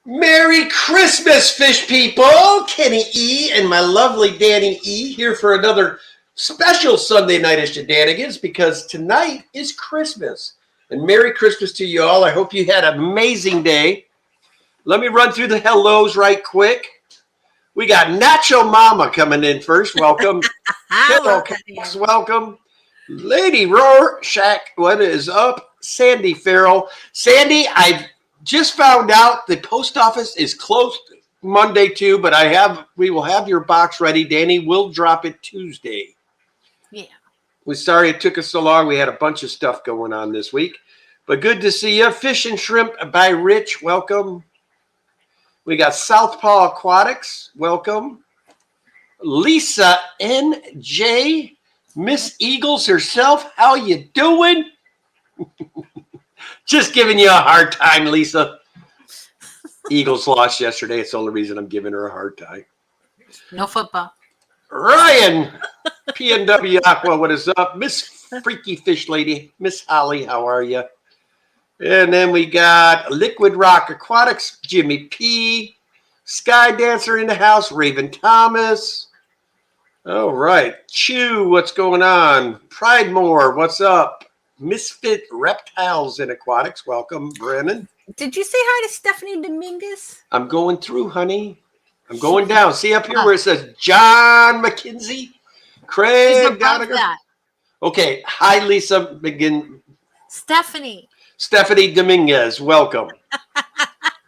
Merry Christmas, fish people! Kenny E. and my lovely Danny E. here for another special Sunday night of shenanigans because tonight is Christmas. And Merry Christmas to you all. I hope you had an amazing day. Let me run through the hellos right quick. We got Nacho Mama coming in first. Welcome. Hello, Cass. Welcome. Lady Rorschach, what is up? Sandy Farrell. Sandy, I've just found out the post office is closed Monday too, but we will have your box ready. Danny will drop it Tuesday. Yeah. We're sorry it took us so long. We had a bunch of stuff going on this week, but good to see you. Fish and Shrimp by Rich, welcome. We got Southpaw Aquatics, welcome. Lisa N.J., Miss Eagles herself, how you doing? Just giving you a hard time, Lisa. Eagles lost yesterday. It's the only reason I'm giving her a hard time. No football. Ryan, PNW Aqua, what is up? Miss Freaky Fish Lady, Miss Holly, how are you? And then we got Liquid Rock Aquatics, Jimmy P, Sky Dancer in the house, Raven Thomas. All right. Chew, what's going on? Pridemore, what's up? Misfit Reptiles in Aquatics, welcome, Brennan. Did you say hi to Stephanie Dominguez? I'm going through, honey. I'm going down. See up here where it says John McKenzie, Craig Gallagher. Okay. Hi, Lisa McGinn. Stephanie Dominguez, welcome.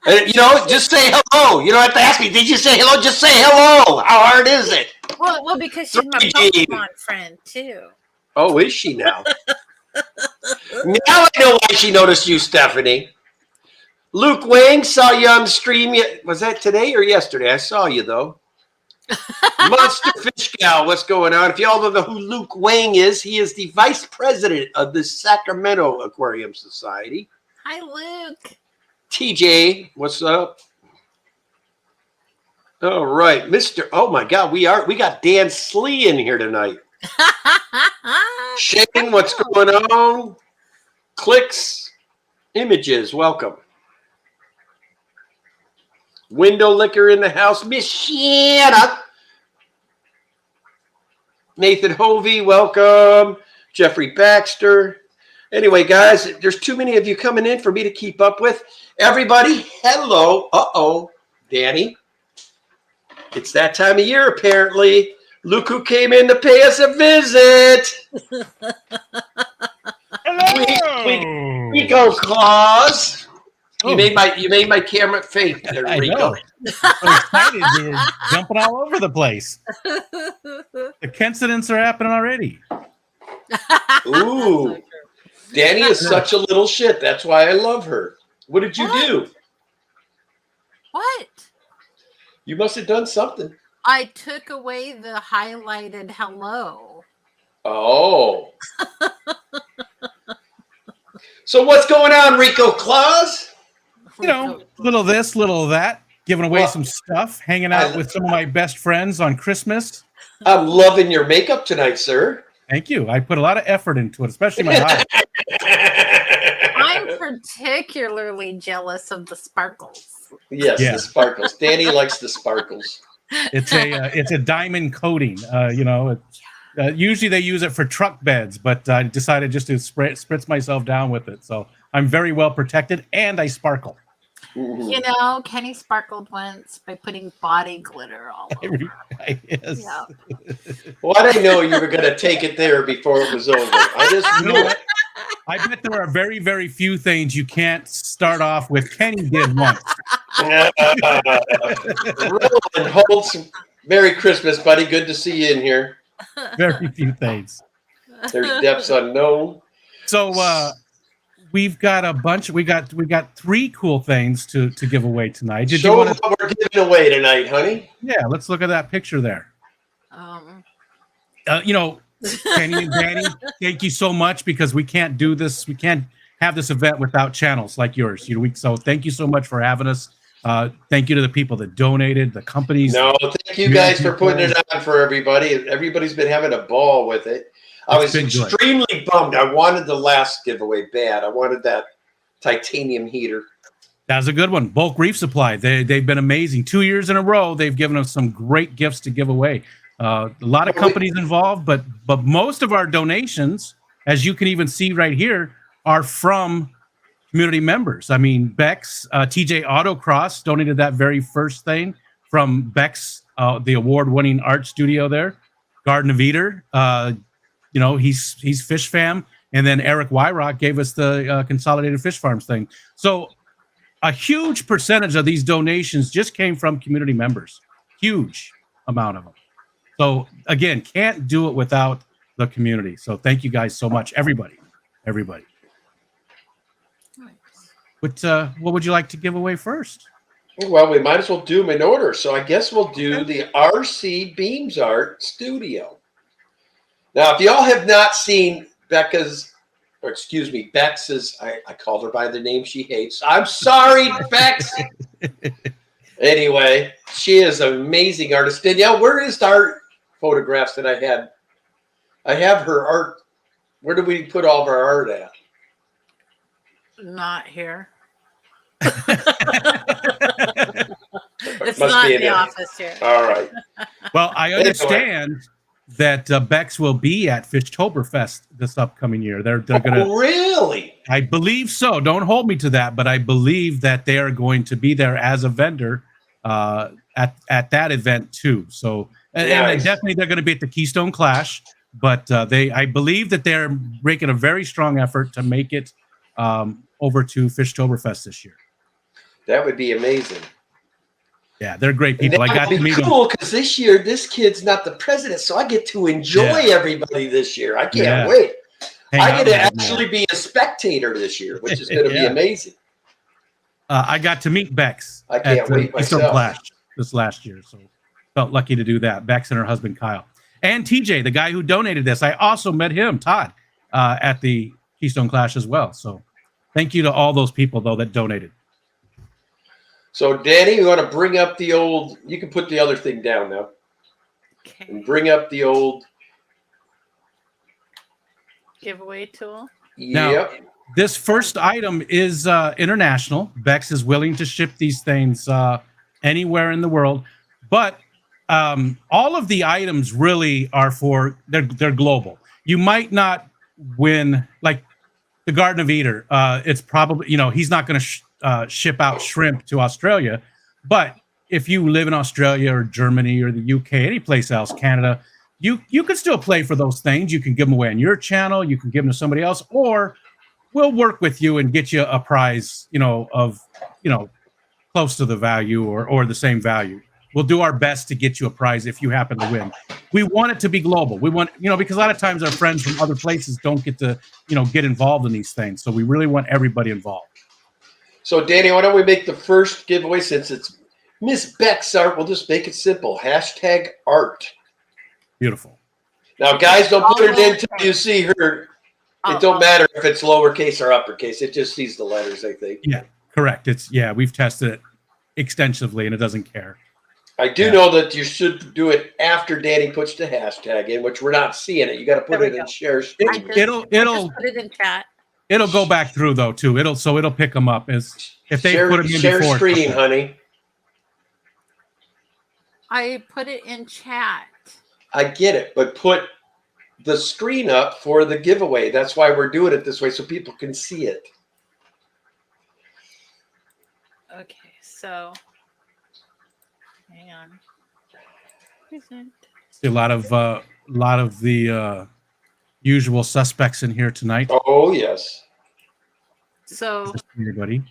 Just say hello. You don't have to ask me. Did you say hello? Just say hello. How hard is it? Well, because she's my Pokemon friend too. Oh, is she now? Now I know why she noticed you, Stephanie. Luke Wang, saw you on the stream. Was that today or yesterday? I saw you, though. Monster Fish Gal, what's going on? If y'all don't know who Luke Wang is, he is the vice president of the Sacramento Aquarium Society. Hi, Luke. TJ, what's up? All right, Mr. Oh, my God, we got Dan Slee in here tonight. Shane, what's going on? Clicks, Images, welcome. Window Liquor in the house, Miss Shanna. Nathan Hovey, welcome. Jeffrey Baxter. Anyway, guys, there's too many of you coming in for me to keep up with. Everybody, hello. Uh-oh, Danny. It's that time of year, apparently. Look who came in to pay us a visit. Hello. Rico Claus. You made my camera fake there, Rico. I'm so excited. You're jumping all over the place. The coincidence are happening already. Ooh. Danny is such a little shit. That's why I love her. What did you do? What? You must have done something. I took away the highlighted hello. Oh. So what's going on, Rico Claus? Little of this, little of that, giving away some stuff, hanging out with some of my best friends on Christmas. I'm loving your makeup tonight, sir. Thank you. I put a lot of effort into it, especially my eyes. I'm particularly jealous of the sparkles. Yes, the sparkles. Danny likes the sparkles. It's a diamond coating. Usually they use it for truck beds, but I decided just to spritz myself down with it. So I'm very well protected, and I sparkle. Mm-hmm. Kenny sparkled once by putting body glitter all over. Yes. Yeah. Well, I didn't know you were going to take it there before it was over. I just knew it. I bet there are very, very few things you can't start off with. Kenny did once. Roland Holtz, Merry Christmas, buddy. Good to see you in here. Very few things. There's depths unknown. So we've got a bunch. We got 3 cool things to give away tonight. Show us what we're giving away tonight, honey. Yeah, let's look at that picture there. Kenny and Danny, thank you so much, because we can't do this. We can't have this event without channels like yours. So thank you so much for having us. Thank you to the people that donated, the companies. No, thank you guys for putting it on for everybody. Everybody's been having a ball with it. I was extremely bummed. I wanted the last giveaway bad. I wanted that titanium heater. That's a good one. Bulk Reef Supply. They've been amazing. 2 years in a row, they've given us some great gifts to give away. A lot of companies involved, but most of our donations, as you can even see right here, are from community members. I mean, Bex, TJ Autocross donated that very first thing from Bex, the award-winning art studio there. Garden of Eder, he's Fish Fam, and then Eric Wyrock gave us the Consolidated Fish Farms thing. So a huge percentage of these donations just came from community members. Huge amount of them. So again, can't do it without the community. So thank you guys so much, everybody. But what would you like to give away first? Well, we might as well do them in order. So I guess we'll do the RC Beams Art Studio. Now, if y'all have not seen Bex's, I called her by the name she hates. I'm sorry, Bex. Anyway, she is an amazing artist. Danielle, where is the art photographs that I had? I have her art. Where do we put all of our art at? Not here. It's not in the office here. All right. Well, I understand that Bex will be at Fishtoberfest this upcoming year. They're going to. Oh, really? I believe so. Don't hold me to that, but I believe that they are going to be there as a vendor at that event too. So, and definitely they're going to be at the Keystone Clash. But I believe that they're making a very strong effort to make it over to Fishtoberfest this year. That would be amazing. Yeah, they're great people. I got to meet them. Cool, because this year this kid's not the president, so I get to enjoy everybody this year. I can't wait. I get to actually be a spectator this year, which is going to be amazing. I got to meet Bex. I can't wait myself. Clash this last year, so felt lucky to do that. Bex and her husband Kyle, and TJ, the guy who donated this. I also met him, Todd, at the Keystone Clash as well. So thank you to all those people though that donated. So, Danny, you want to bring up the old? You can put the other thing down now. Okay. And bring up the old giveaway tool. Now, this first item is international. Bex is willing to ship these things anywhere in the world, but all of the items really are they're global. You might not win, like the Garden of Eder. It's probably, he's not going to ship out shrimp to Australia, but if you live in Australia or Germany or the UK, any place else, Canada, you can still play for those things. You can give them away on your channel. You can give them to somebody else, or we'll work with you and get you a prize, of close to the value or the same value. We'll do our best to get you a prize if you happen to win. We want it to be global. We want, because a lot of times our friends from other places don't get to, get involved in these things. So we really want everybody involved. So, Danny, why don't we make the first giveaway since it's Miss Bex Art? We'll just make it simple. #art. Beautiful. Now, guys, don't put it in until you see her. It don't matter if it's lowercase or uppercase. It just sees the letters, I think. Yeah, correct. We've tested it extensively, and it doesn't care. I do know that you should do it after Danny puts the hashtag in, which we're not seeing it. You got to put it in share. It'll put it in chat. It'll go back through though too. It'll pick them up as if they put them in share before. Screen, honey. I put it in chat. I get it, but put the screen up for the giveaway. That's why we're doing it this way, so people can see it. Okay, so hang on. See a lot of the usual suspects in here tonight. Oh yes. So everybody,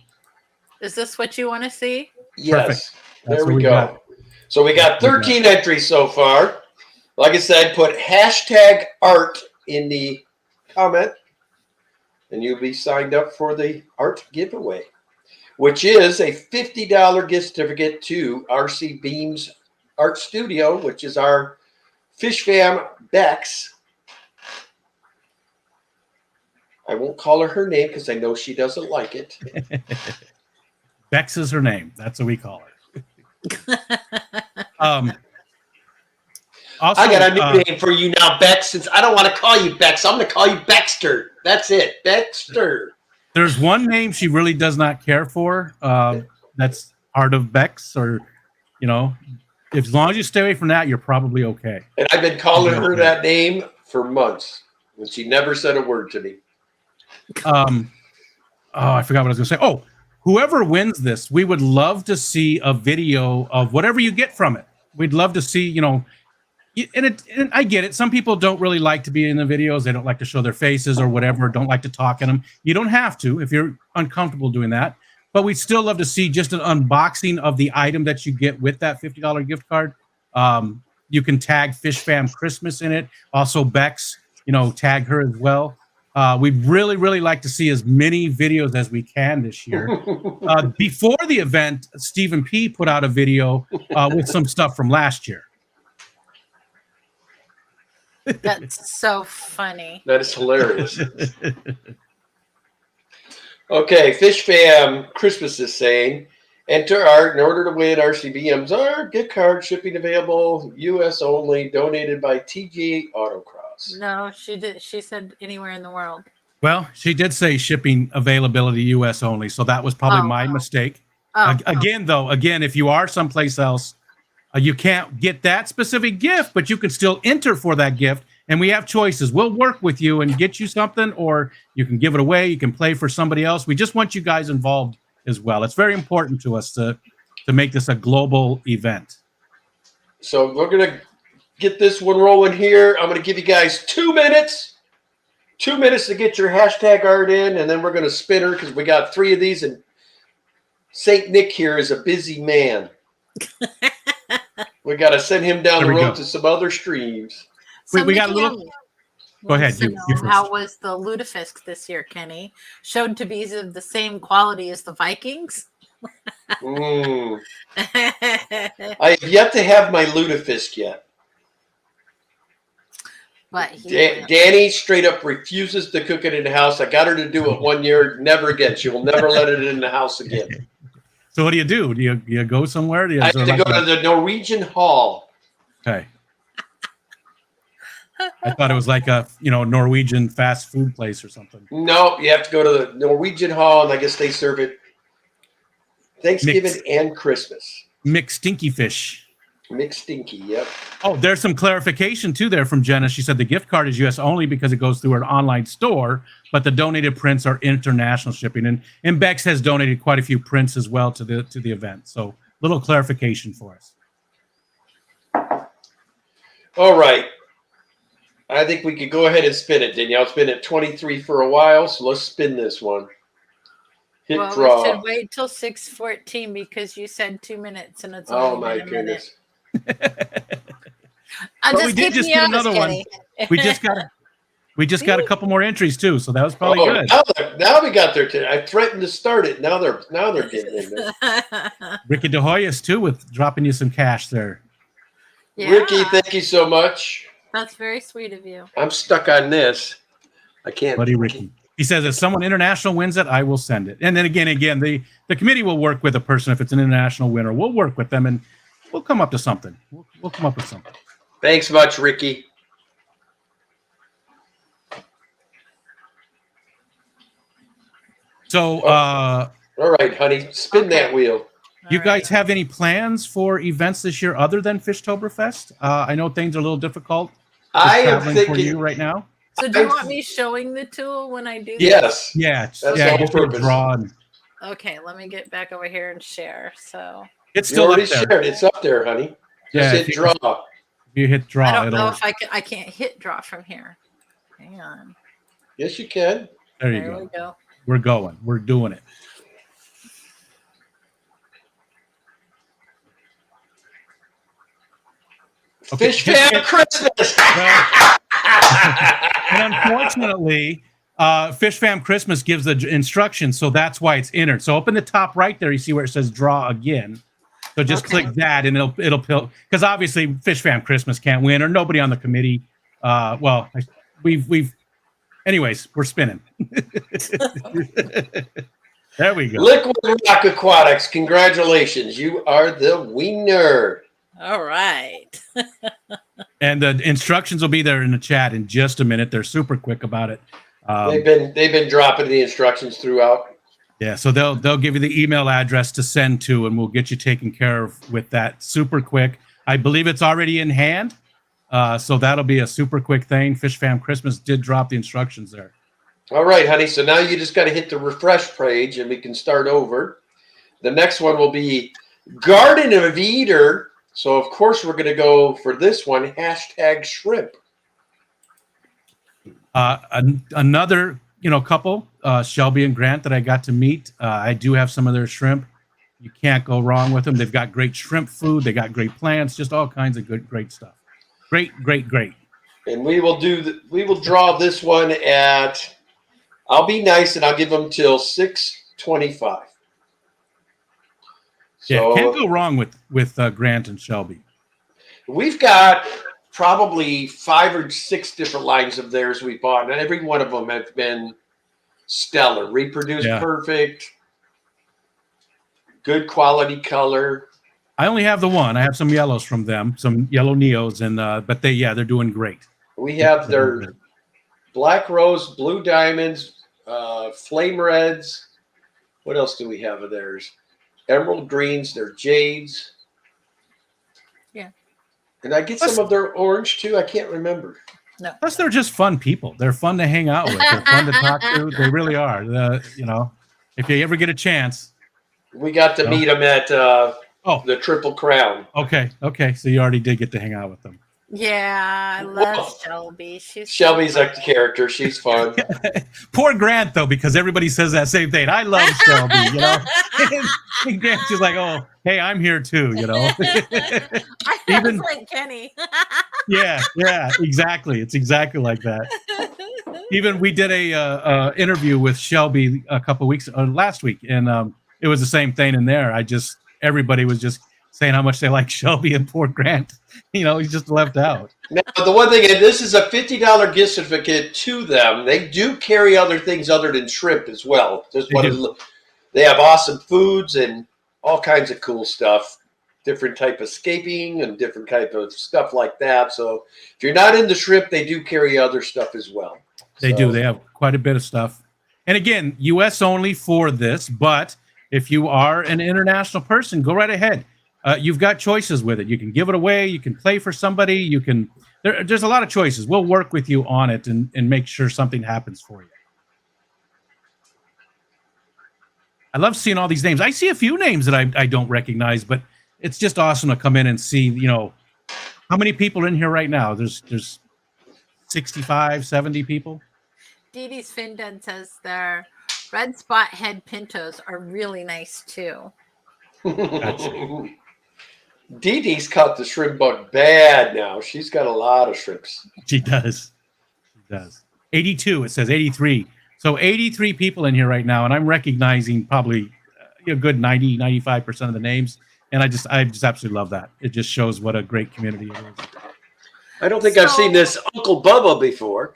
is this what you want to see? Yes. There we go. So we got 13 entries so far. Like I said, put #art in the comment, and you'll be signed up for the art giveaway, which is a $50 gift certificate to RC Beams Art Studio, which is our Fish Fam Bex. I won't call her name because I know she doesn't like it. Bex is her name. That's what we call her. Also, I got a new name for you now, Bex. Since I don't want to call you Bex, I'm going to call you Bexter. That's it, Bexter. There's one name she really does not care for. That's Heart of Bex, or as long as you stay away from that, you're probably okay. And I've been calling her that name for months, and she never said a word to me. I forgot what I was going to say. Oh, whoever wins this, we would love to see a video of whatever you get from it. We'd love to see, and I get it. Some people don't really like to be in the videos. They don't like to show their faces or whatever, don't like to talk in them. You don't have to if you're uncomfortable doing that. But we'd still love to see just an unboxing of the item that you get with that $50 gift card. You can tag Fish Fam Christmas in it. Also Bex, tag her as well. We'd really, really like to see as many videos as we can this year. Before the event, Stephen P. put out a video with some stuff from last year. That's so funny. That is hilarious. Okay, Fish Fam Christmas is saying, enter art in order to win RCBMs are gift card shipping available, U.S. only, donated by TG Autocross. No, she did. She said anywhere in the world. Well, she did say shipping availability U.S. only, so that was probably my mistake. Again, if you are someplace else, you can't get that specific gift, but you can still enter for that gift. And we have choices. We'll work with you and get you something, or you can give it away. You can play for somebody else. We just want you guys involved as well. It's very important to us to make this a global event. So we're going to get this one rolling here. I'm going to give you guys 2 minutes. 2 minutes to get your hashtag art in, and then we're going to spin her because we got 3 of these, and St. Nick here is a busy man. We got to send him down the road to some other streams. We got a little. Go ahead. You first. How was the Lutefisk this year, Kenny? Showed to be of the same quality as the Vikings. I have yet to have my lutefisk yet. But Danny straight up refuses to cook it in the house. I got her to do it 1 year. Never again. She will never let it in the house again. So what do you do? Do you go somewhere? I have to go to the Norwegian Hall. Okay. I thought it was like a Norwegian fast food place or something. No, you have to go to the Norwegian Hall, and I guess they serve it Thanksgiving and Christmas. Mixed stinky fish. Mixed stinky, yep. Oh, there's some clarification too there from Jenna. She said the gift card is US only because it goes through an online store, but the donated prints are international shipping. And Bex has donated quite a few prints as well to the event. So little clarification for us. All right. I think we could go ahead and spin it, Danielle. It's been at 23 for a while, so let's spin this one. Hit draw. We should wait till 6:14 because you said 2 minutes and it's only my been a goodness. minute. We did just get another one. We just got a couple more entries too, so that was probably good. Now we got there. I threatened to start it. Now they're getting in there. Ricky De Hoyos too, with dropping you some cash there. Yeah, Ricky, thank you so much. that's very sweet of you. I'm stuck on this. I can't. Buddy Ricky. He says if someone international wins it, I will send it. And then again, the committee will work with a person if it's an international winner. We'll work with them and we'll come up to something. We'll come up with something. Thanks much, Ricky. So, all right, honey, spin that wheel. You guys have any plans for events this year other than Fishtoberfest? I know things are a little difficult. I am thinking for you right now. So do you want me showing the tool when I do Yes. Yeah. That's the yeah. whole purpose. this? Okay, let me get back over here and share. So It's You still up already there. shared. It's up there, honey. Yeah, Just hit draw. If you hit draw, I don't it'll. know if I can't hit draw from here. Hang on. Yes, you can. There you There go. we go. We're going. We're doing it. Okay. Fish Fam Christmas. And unfortunately, Fish Fam Christmas gives the instructions, so that's why it's entered. So up in the top right there, you see where it says "draw again." So just click that, and it'll because obviously Fish Fam Christmas can't win, or nobody on the committee. Well, we've. Anyways, we're spinning. There we go. Liquid Rock Aquatics, congratulations. You are the winner. All right. And the instructions will be there in the chat in just a minute. They're super quick about it. They've been dropping the instructions throughout. Yeah, so they'll give you the email address to send to, and we'll get you taken care of with that super quick. I believe it's already in hand, so that'll be a super quick thing. Fish Fam Christmas did drop the instructions there. All right, honey. So now you just got to hit the refresh page, and we can start over. The next one will be Garden of Eden. So of course we're going to go for this one. #shrimp. Another couple, Shelby and Grant, that I got to meet. I do have some of their shrimp. You can't go wrong with them. They've got great shrimp food. They got great plants, just all kinds of great stuff. Great. And we will draw this one at. I'll be nice and I'll give them till 6:25. Yeah, So can't go wrong with Grant and Shelby. we've got probably 5 or 6 different lines of theirs we bought, and every one of them have been stellar. Reproduced perfect, good quality color. I only have the one. I have some yellows from them, some yellow neos, and but they're doing great. We have their black rose, blue diamonds, flame reds. What else do we have of theirs? Emerald greens, their jades. Yeah. And I get some of their orange too. I can't remember. No. Plus, they're just fun people. They're fun to hang out with. They're fun to talk to. They really are. If you ever get a chance. We got to meet them at the Triple Crown. Okay. So you already did get to hang out with them. Yeah, I love Shelby. Shelby's a character. She's fun. Poor Grant, though, because everybody says that same thing. I love Shelby, And Grant's just like, oh, hey, I'm here too, I Even like Kenny. yeah, exactly. It's exactly like that. Even we did a interview with Shelby a couple weeks last week, and it was the same thing in there. Everybody was just saying how much they like Shelby, and poor Grant, he's just left out. Now, the one thing, and this is a $50 gift certificate to them. They do carry other things other than shrimp as well. They have awesome foods and all kinds of cool stuff, different type of scaping and different type of stuff like that. So if you're not into shrimp, they do carry other stuff as well. They do. They have quite a bit of stuff. And again, U.S. only for this, but if you are an international person, go right ahead. You've got choices with it. You can give it away. You can play for somebody. There's a lot of choices. We'll work with you on it and make sure something happens for you. I love seeing all these names. I see a few names that I don't recognize, but it's just awesome to come in and see, how many people are in here right now. There's 65, 70 people. Dee Dee's Findon says their red spot head pintos are really nice too. Dee Dee's caught the shrimp bug bad now. She's got a lot of shrimps. She does. 82, it says 83. So 83 people in here right now, and I'm recognizing probably a good 90, 95% of the names. And I just absolutely love that. It just shows what a great community it is. I don't think I've seen this Uncle Bubba before.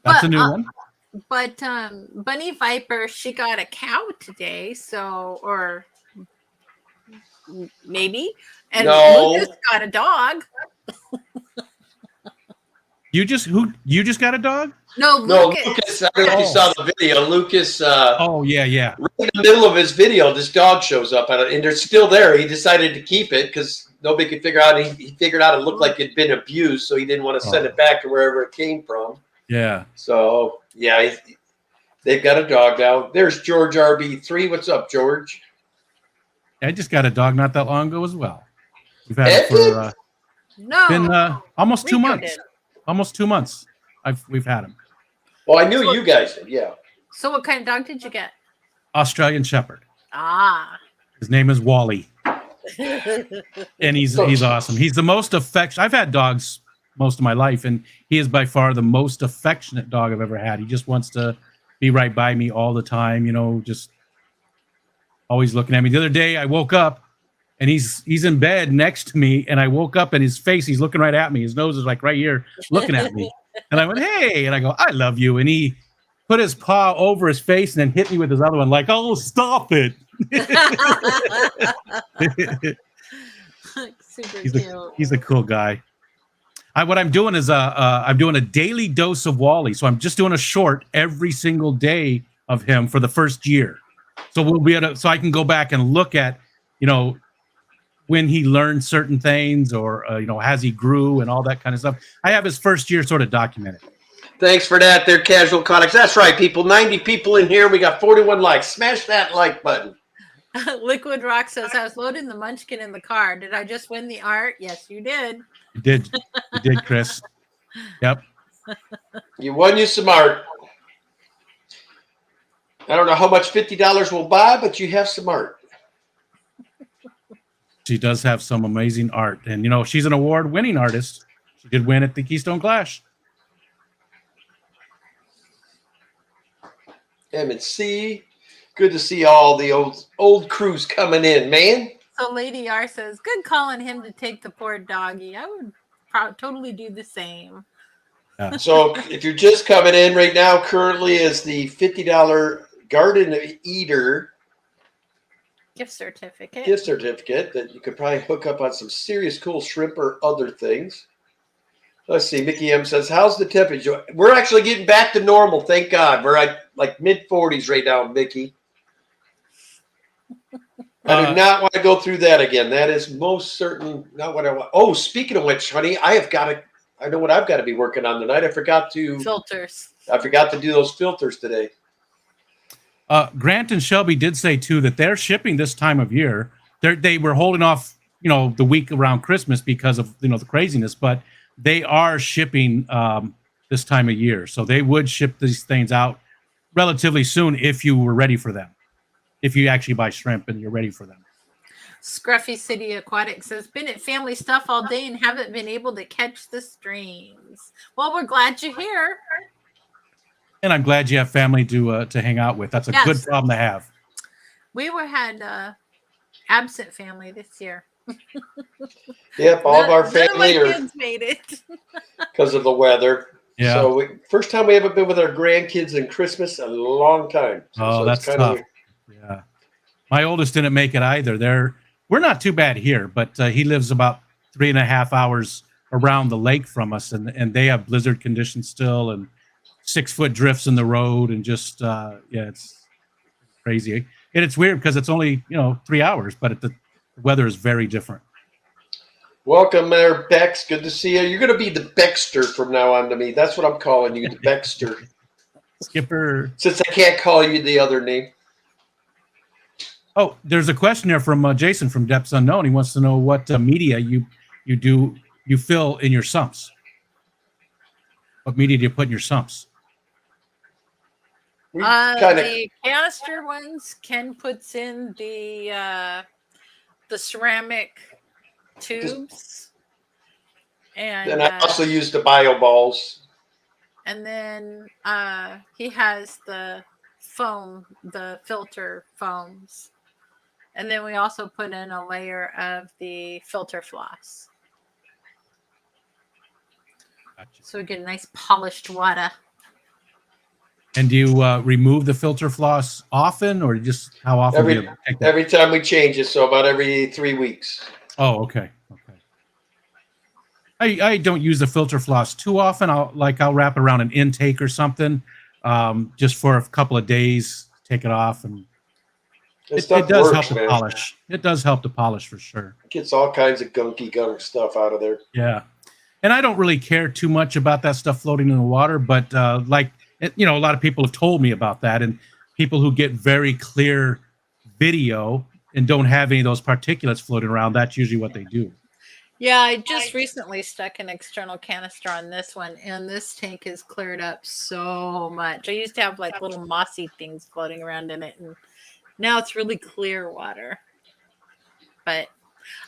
That's a new one. But Bunny Viper, she got a cow today, or maybe. And No. Lucas got a dog. You just got a dog? No, Lucas. I don't know if you saw the video. Lucas. Oh yeah. Right in the middle of his video, this dog shows up, and they're still there. He decided to keep it because nobody could figure out. He figured out it looked like it'd been abused, so he didn't want to send it back to wherever it came from. Yeah. So yeah, they've got a dog now. There's George RB3. What's up, George? I just got a dog not that long ago as well. We've had it for been almost 2 months. Did. Almost 2 months. We've had him. Well, I knew you guys did. Yeah. So what kind of dog did you get? Australian Shepherd. Ah. His name is Wally, and he's awesome. He's the most affectionate. I've had dogs most of my life, and he is by far the most affectionate dog I've ever had. He just wants to be right by me all the time. Just always looking at me. The other day, I woke up, and he's in bed next to me, and I woke up, and his face, he's looking right at me. His nose is like right here, looking at me. And I went, hey, and I go, I love you. And he put his paw over his face and then hit me with his other one, like, oh, stop it. Super cute. He's a cool guy. What I'm doing is I'm doing a daily dose of Wally. So I'm just doing a short every single day of him for the first year. So we'll be able to, so I can go back and look at, when he learned certain things or, as he grew and all that kind of stuff. I have his first year sort of documented. Thanks for that there, Casual Comics. That's right, people. 90 people in here. We got 41 likes. Smash that like button. Liquid Rock says, I was loading the Munchkin in the car. Did I just win the art? Yes, you did. You did. You did, Chris. Yep. You won you some art. I don't know how much $50 will buy, but you have some art. She does have some amazing art. And, she's an award-winning artist. She did win at the Keystone Clash. M&C. Good to see all the old crews coming in, man. So Lady R says, good call on him to take the poor doggy. I would totally do the same. Yeah. So if you're just coming in right now, currently is the $50 Garden Eater Gift certificate that you could probably hook up on some serious cool shrimp or other things. Let's see. Mickey M says, how's the temperature? We're actually getting back to normal. Thank God. We're at like mid-40s right now, Mickey. I do not want to go through that again. That is most certain not what I want. Oh, speaking of which, honey, I know what I've got to be working on tonight. Filters. I forgot to do those filters today. Grant and Shelby did say too that they're shipping this time of year. They were holding off, the week around Christmas because of the craziness, but they are shipping this time of year. So they would ship these things out relatively soon if you were ready for them. If you actually buy shrimp and you're ready for them. Scruffy City Aquatic says, been at family stuff all day and haven't been able to catch the streams. Well, we're glad you're here. And I'm glad you have family to hang out with. That's a good problem to have. We had absent family this year. Yep, all of our family none of my kids made it because of the weather. Yeah. So first time we haven't been with our grandkids in Christmas in a long time. So that's tough. Yeah. My oldest didn't make it either. We're not too bad here, but he lives about 3.5 hours around the lake from us, and they have blizzard conditions still and 6-foot drifts in the road and just it's crazy. And it's weird because it's only 3 hours, but the weather is very different. Welcome there, Bex. Good to see you. You're going to be the Bexter from now on to me. That's what I'm calling you, the Bexter. Skipper. Since I can't call you the other name. Oh, there's a question here from Jason from Depths Unknown. He wants to know what media you fill in your sumps. What media do you put in your sumps? The canister ones, Ken puts in the ceramic tubes, and I also use the bio balls. And then he has the foam, the filter foams, and then we also put in a layer of the filter floss. Gotcha. So we get a nice polished water. And do you remove the filter floss often, or just how often? Do you take that? Every time we change it, so about every 3 weeks. Oh, okay. I don't use the filter floss too often. I'll wrap it around an intake or something, just for a couple of days. Take it off, and it does help to polish. It does help to polish for sure. It gets all kinds of gunky gunk stuff out of there. Yeah, and I don't really care too much about that stuff floating in the water, but a lot of people have told me about that, and people who get very clear video and don't have any of those particulates floating around, that's usually what they do. Yeah, I just recently stuck an external canister on this one, and this tank has cleared up so much. I used to have like little mossy things floating around in it, and now it's really clear water. But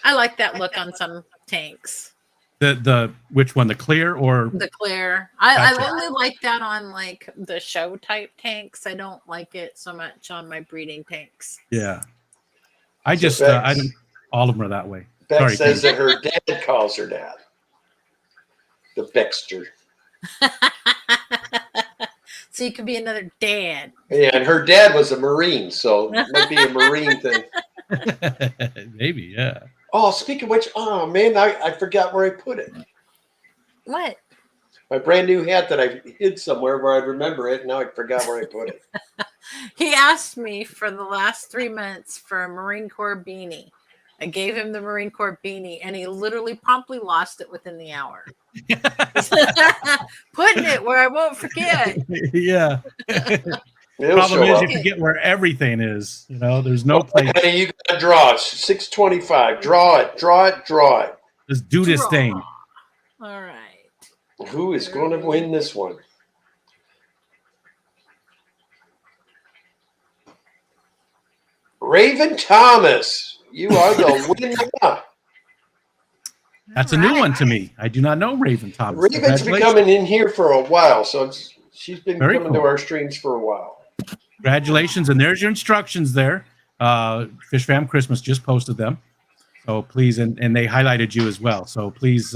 I like that look on some tanks. The which one, the clear or the clear? I only like that on like the show type tanks. I don't like it so much on my breeding tanks. Yeah, I just I don't. All of them are that way. Bex says that her dad calls her dad the Bexter. So you could be another dad. Yeah, and her dad was a Marine, so it might be a Marine thing. Maybe, yeah. Oh, speaking of which, oh man, I forgot where I put it. What? My brand new hat that I hid somewhere where I'd remember it. Now I forgot where I put it. He asked me for the last 3 months for a Marine Corps beanie. I gave him the Marine Corps beanie, and he literally promptly lost it within the hour. Putting it where I won't forget. Yeah. It'll Problem show is, up. you forget where everything is. You know, there's no place. Honey, you got to draw. 625. Draw it. Draw it. Draw it. Just do this Draw. thing. All right. Who is going to win this one? Raven Thomas. You are the winner. That's a new one to me. I do not know Raven Thomas. Raven's been coming in here for a while, so she's been Very coming to cool. our streams for a while. Congratulations. And there's your instructions there. Fish Fam Christmas just posted them. So please, and they highlighted you as well. So please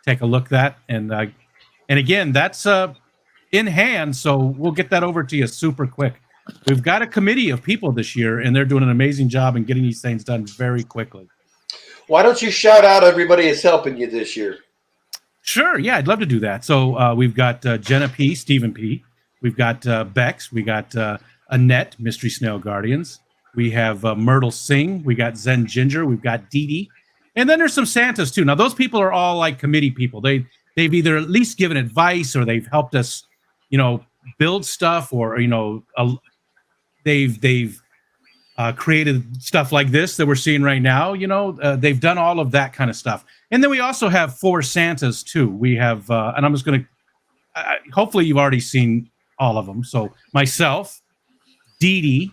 take a look at that. And again, that's in hand. So we'll get that over to you super quick. We've got a committee of people this year, and they're doing an amazing job in getting these things done very quickly. Why don't you shout out everybody that's helping you this year? Sure. Yeah, I'd love to do that. So we've got Jenna P., Stephen P., we've got Bex, we got Annette, Mystery Snail Guardians, we have Myrtle Singh, we got Zen Ginger, we've got Dee Dee, and then there's some Santas too. Now those people are all like committee people. They've either at least given advice or they've helped us, build stuff, or they've created stuff like this that we're seeing right now. They've done all of that kind of stuff. And then we also have 4 Santas too. We have, and I'm just going to, hopefully you've already seen all of them. So myself, Dee Dee,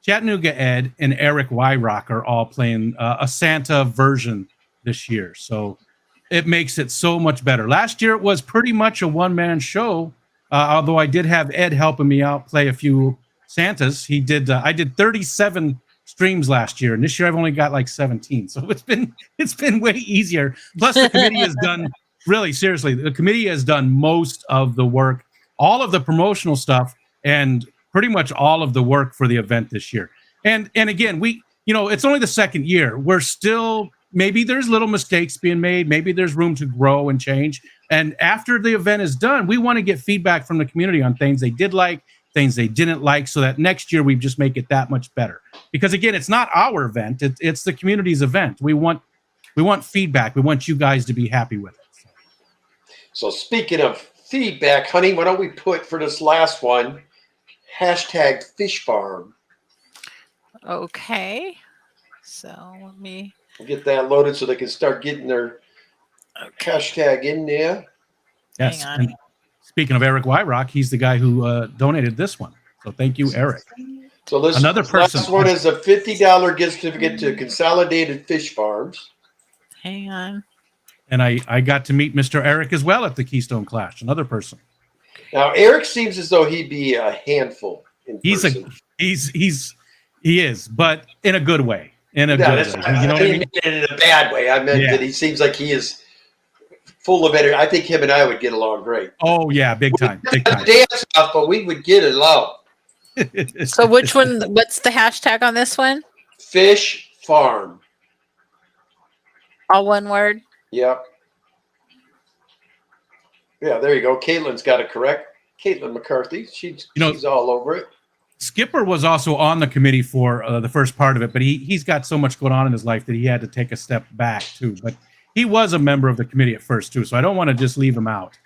Chattanooga Ed, and Eric Wyrock are all playing a Santa version this year. So it makes it so much better. Last year it was pretty much a one-man show, although I did have Ed helping me out play a few Santas. He did. I did 37 streams last year, and this year I've only got like 17. So it's been way easier. Plus, the committee has done, really seriously, the committee has done most of the work, all of the promotional stuff, and pretty much all of the work for the event this year. And again, it's only the second year. We're still, maybe there's little mistakes being made. Maybe there's room to grow and change. And after the event is done, we want to get feedback from the community on things they did like, things they didn't like, so that next year we just make it that much better. Because again, it's not our event; it's the community's event. We want feedback. We want you guys to be happy with it. So speaking of feedback, honey, why don't we put for this last one, #FishFarm. Okay. So let me We'll get that loaded so they can start getting their hashtag in there. Yes. Hang on. And speaking of Eric Wyrock, he's the guy who donated this one. So thank you, Eric. So this Another person. last one is a $50 gift certificate to Consolidated Fish Farms. hang on. And I got to meet Mr. Eric as well at the Keystone Clash, another person. Now Eric seems as though he'd be a handful in person. He is, but in a good way. In a Yeah, good way. I didn't mean it in a bad way. I meant that he seems like he is full of energy. I think him and I would get along great. Oh yeah, big time. Big time. Dance off, but we would get along. So which one? What's the hashtag on this one? Fish Farm. All one word. Yep. Yeah, there you go. Caitlin's got it correct. Caitlin McCarthy. She's all over it. Skipper was also on the committee for the first part of it, but he's got so much going on in his life that he had to take a step back too. But he was a member of the committee at first too, so I don't want to just leave him out.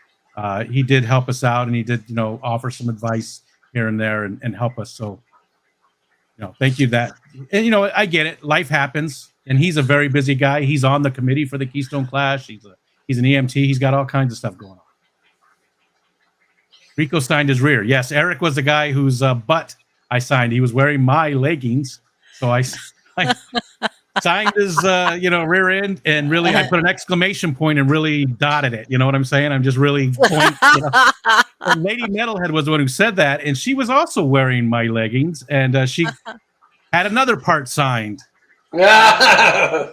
He did help us out, and he did, offer some advice here and there and help us. So, thank you. That, and I get it. Life happens, and he's a very busy guy. He's on the committee for the Keystone Clash. He's an EMT. He's got all kinds of stuff going on. Rico signed his rear. Yes, Eric was the guy whose butt I signed. He was wearing my leggings, so I signed his rear end, and really I put an exclamation point and really dotted it. You know what I'm saying? I'm just really pointing. And Lady Metalhead was the one who said that, and she was also wearing my leggings, and she had another part signed. Oh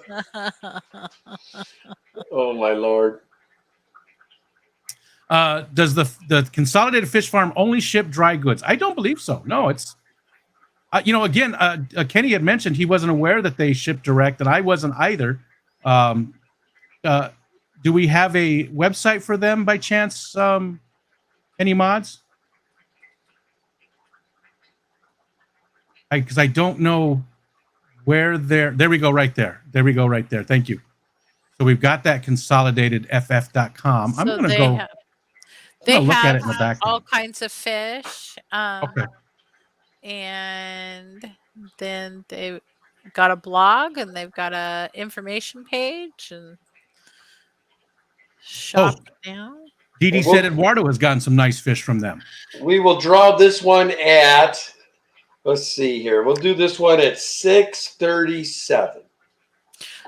my Lord. Does the Consolidated Fish Farm only ship dry goods? I don't believe so. No, it's again, Kenny had mentioned he wasn't aware that they ship direct, and I wasn't either. do we have a website for them by chance? Any mods? Because I don't know where they're. There we go, right there. There we go, right there. Thank you. So we've got that consolidatedff.com. I'm So going to they go. have, I'm they gonna look at have it in the background. all kinds of fish. Okay. And then they've got a blog and they've got a information page and shop now. Dee Dee said Eduardo has gotten some nice fish from them. We will draw this one at, let's see here. We'll do this one at 6:37.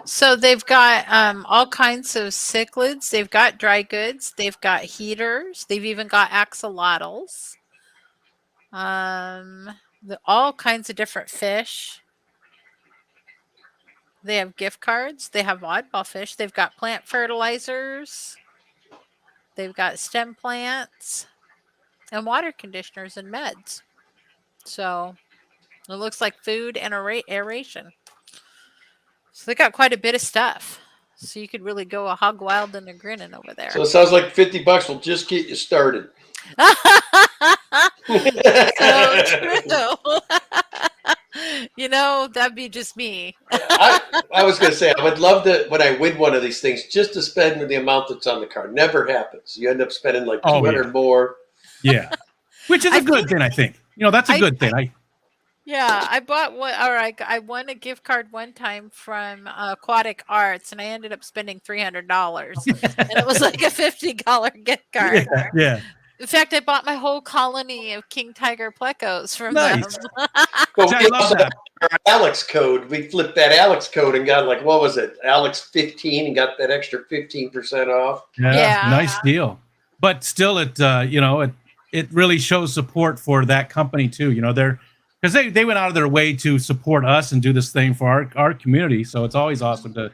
So they've got all kinds of cichlids. They've got dry goods. They've got heaters. They've even got axolotls. All kinds of different fish. They have gift cards. They have oddball fish. They've got plant fertilizers. They've got stem plants and water conditioners and meds. So it looks like food and aeration. So they got quite a bit of stuff. So you could really go a hog wild and a grinning over there. So it sounds like $50 will just get you started. So true. You know, that'd be just me. I was going to say, I would love to, when I win one of these things, just to spend the amount that's on the card. Never happens. You end up spending like 200 more. Yeah. Which is a good thing, I think. You know, that's a good thing. Yeah, I bought one, or I won a gift card one time from Aquatic Arts, and I ended up spending $300, and it was like a $50 gift card. Yeah. In fact, I bought my whole colony of king tiger plecos from Nice. them. But I we love also that. got our Alex code. We flipped that Alex code and got like, what was it? Alex 15 and got that extra 15% off. Yeah. Nice deal. But still, it it really shows support for that company too. You know, because they went out of their way to support us and do this thing for our community. So it's always awesome to,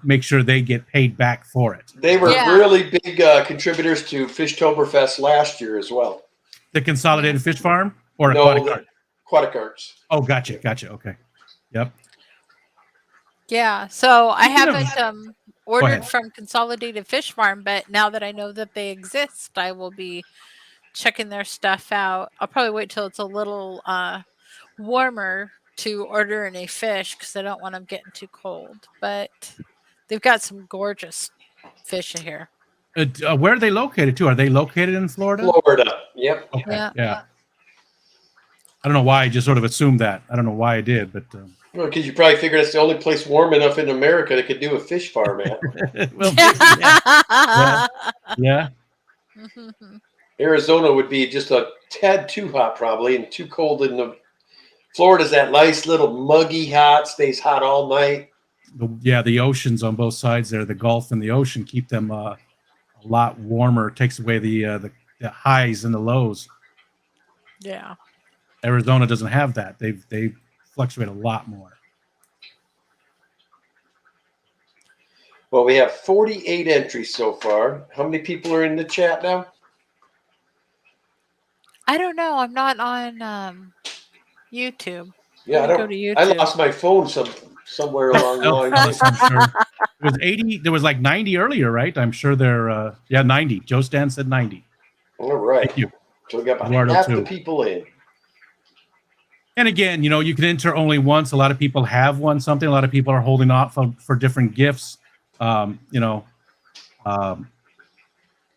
make sure they get paid back for it. They were really big contributors to Fishtoberfest last year as well. The Consolidated Fish Farm or No, Aquatic Arts? Aquatic Arts. Oh, gotcha. Okay. Yep. Yeah, so I Speaking of- haven't ordered from Consolidated Fish Farm, but now that I know that they exist, I will be checking their stuff out. I'll probably wait till it's a little warmer to order any fish because I don't want them getting too cold. But they've got some gorgeous fish in here. Where are they located too? Are they located in Florida? Florida. Yep. Okay. Yeah. I don't know why I just sort of assumed that. I don't know why I did, but Well, because you probably figured it's the only place warm enough in America that could do a fish farm at. well, yeah. Arizona would be just a tad too hot probably and too cold in the Florida's that nice little muggy hot, stays hot all night. The oceans on both sides there, the Gulf and the ocean, keep them a lot warmer. Takes away the highs and the lows. Yeah. Arizona doesn't have that. They fluctuate a lot more. Well, we have 48 entries so far. How many people are in the chat now? I don't know. I'm not on YouTube. Yeah, Go to YouTube. I lost my phone somewhere along the line. I'm sure. It was 80. There was like 90 earlier, right? I'm sure they're 90. Joe Stan said 90. All right. Thank you. So we got about Eduardo half too. the people in. And again, you can enter only once. A lot of people have won something. A lot of people are holding off for different gifts. So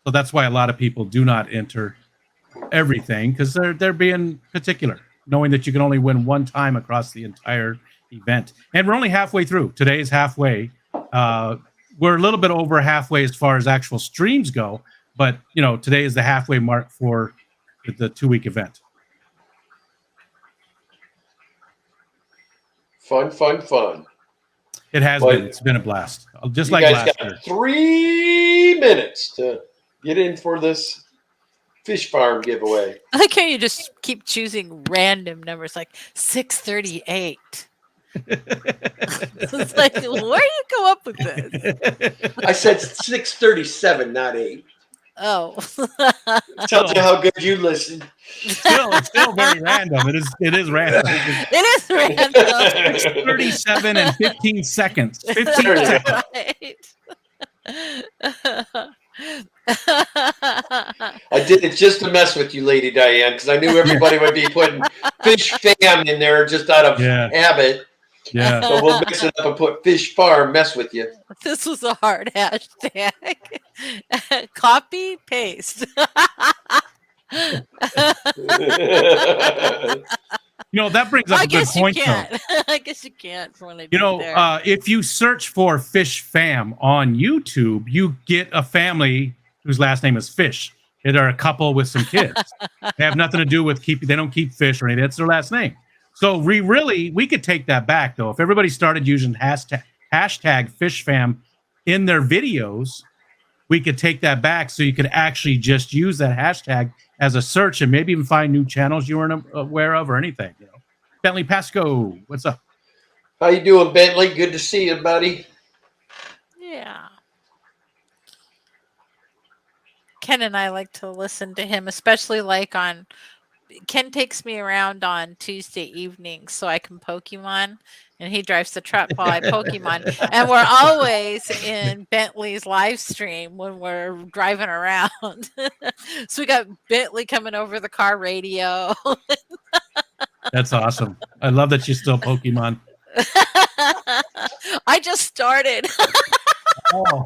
that's why a lot of people do not enter everything, because they're being particular, knowing that you can only win one time across the entire event. And we're only halfway through. Today is halfway. We're a little bit over halfway as far as actual streams go, but today is the halfway mark for the 2-week event. Fun. It has been. It's been a blast. Just You like guys last got year. 3 minutes to get in for this fish farm giveaway. I like how you just keep choosing random numbers like 638. It's like, where do you go up with this? I said 6:37, not 8. Oh. Tells you how good you listen. It's still very random. It is random. It is random. 37 and 15 seconds. 15 There you go. seconds. Right. I did it just to mess with you, Lady Diane, because I knew everybody would be putting fish fam in there just out of Yeah. habit. Yeah. So we'll mix it up and put fish farm, mess with you. This was a hard hashtag. Copy, paste. You know, that brings up I a good guess you point, though. can't. I guess you can't when I do You know, there. if you search for Fish Fam on YouTube, you get a family whose last name is Fish. They're a couple with some kids. They have nothing to do with they don't keep fish or anything. That's their last name. So we could take that back, though. If everybody started using hashtag Fish Fam in their videos, we could take that back so you could actually just use that hashtag as a search and maybe even find new channels you weren't aware of or anything. You know, Bentley Pasco, what's up? How you doing, Bentley? Good to see you, buddy. Yeah. Ken and I like to listen to him, especially like on Ken takes me around on Tuesday evenings so I can Pokemon, and he drives the truck while I Pokemon. And we're always in Bentley's live stream when we're driving around. So we got Bentley coming over the car radio. That's awesome. I love that you still Pokemon. I just started. Oh.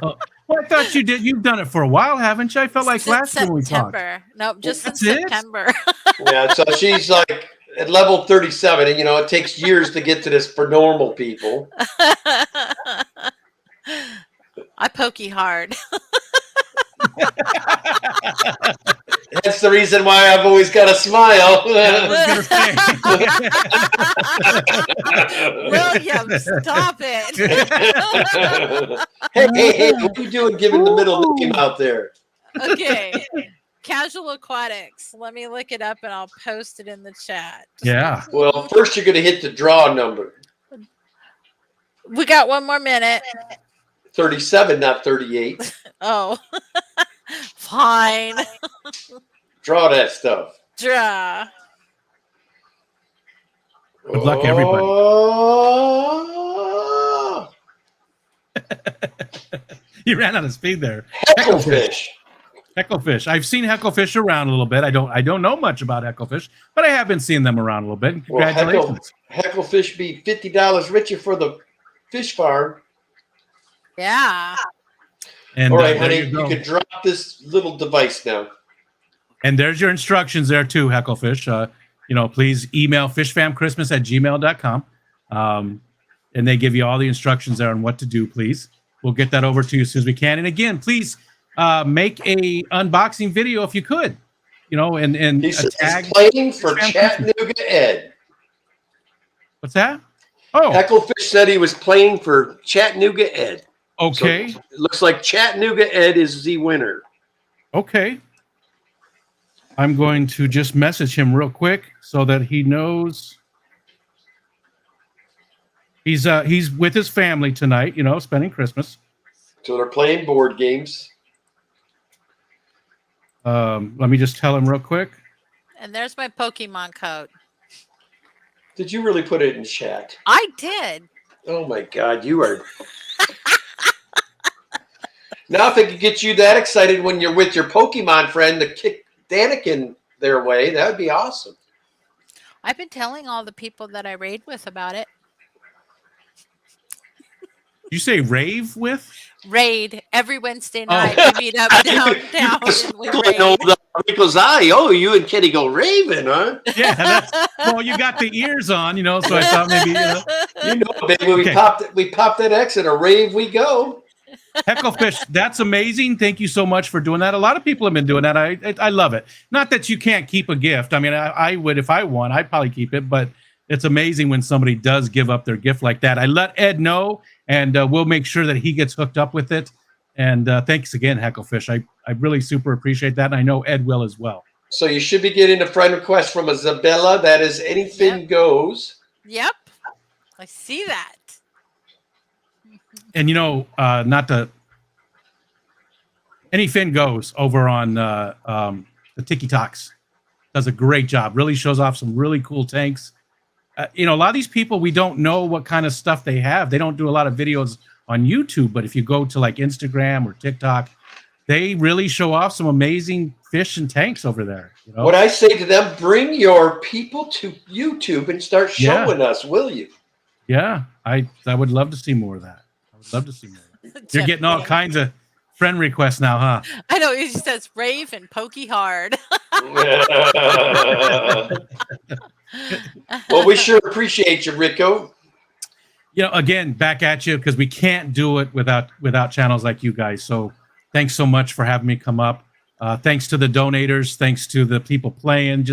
Well, I thought you did. You've done it for a while, haven't you? I felt like Since last year we talked. September. Nope, just That's since it? September. Yeah, so she's like at level 37, and you know it takes years to get to this for normal people. I pokey hard. That's the reason why I've always got a smile. I William, stop it. Hey, what are you doing giving the middle name out there? Okay. Casual Aquatics. Let me look it up and I'll post it in the chat. Yeah. Well, first you're going to hit the draw number. We got one more minute. 37, not 38. Oh. Fine. Draw that stuff. Draw. Good luck, everybody. Oh, You ran out of speed there. Hecklefish. Hecklefish. I've seen Hecklefish around a little bit. I don't know much about Hecklefish, but I have been seeing them around a little bit. Well, Congratulations. Hecklefish be $50 richer for the fish farm. Yeah. And All right, there honey, you go. you can drop this little device now. And there's your instructions there too, Hecklefish. Please email fishfamchristmas@gmail.com. And they give you all the instructions there on what to do, please. We'll get that over to you as soon as we can. And again, please make a unboxing video if you could. And He says tag. he's playing for Fish Fam Chattanooga Ed. What's that? Oh, Hecklefish said he was playing for Chattanooga Ed. okay. So it looks like Chattanooga Ed is the winner. Okay. I'm going to just message him real quick so that he knows he's with his family tonight, spending Christmas. So they're playing board games. Let me just tell him real quick. And there's my Pokemon code. Did you really put it in chat? I did. Oh my God, you are. Now, if it could get you that excited when you're with your Pokemon friend to kick Danikin their way, that would be awesome. I've been telling all the people that I raid with about it. You say rave with? Raid every Wednesday Oh. night. We meet up downtown and we Sprinkling raid. old Rico's eye. Oh, you and Kenny go raving, huh? Yeah, well, you got the ears on, so I thought maybe, You know, baby, Okay. we popped that X and a rave we go. Hecklefish, that's amazing. Thank you so much for doing that. A lot of people have been doing that. I love it. Not that you can't keep a gift. I mean, I would if I won. I'd probably keep it, but it's amazing when somebody does give up their gift like that. I let Ed know, and we'll make sure that he gets hooked up with it. And thanks again, Hecklefish. I really super appreciate that, and I know Ed will as well. So you should be getting a friend request from Isabella. That is anything goes. Yep. I see that. And not to anything goes over on the Tiki Talks. Does a great job. Really shows off some really cool tanks. A lot of these people, we don't know what kind of stuff they have. They don't do a lot of videos on YouTube, but if you go to like Instagram or TikTok, they really show off some amazing fish and tanks over there. What I say to them, bring your people to YouTube and start showing us, will you? Yeah, I would love to see more of that. I would love to see more of that. You're getting all kinds of friend requests now, huh? I know. He says rave and pokey hard. Well, we sure appreciate you, Rico. Again, back at you, because we can't do it without channels like you guys. So thanks so much for having me come up. Thanks to the donators. Thanks to the people playing.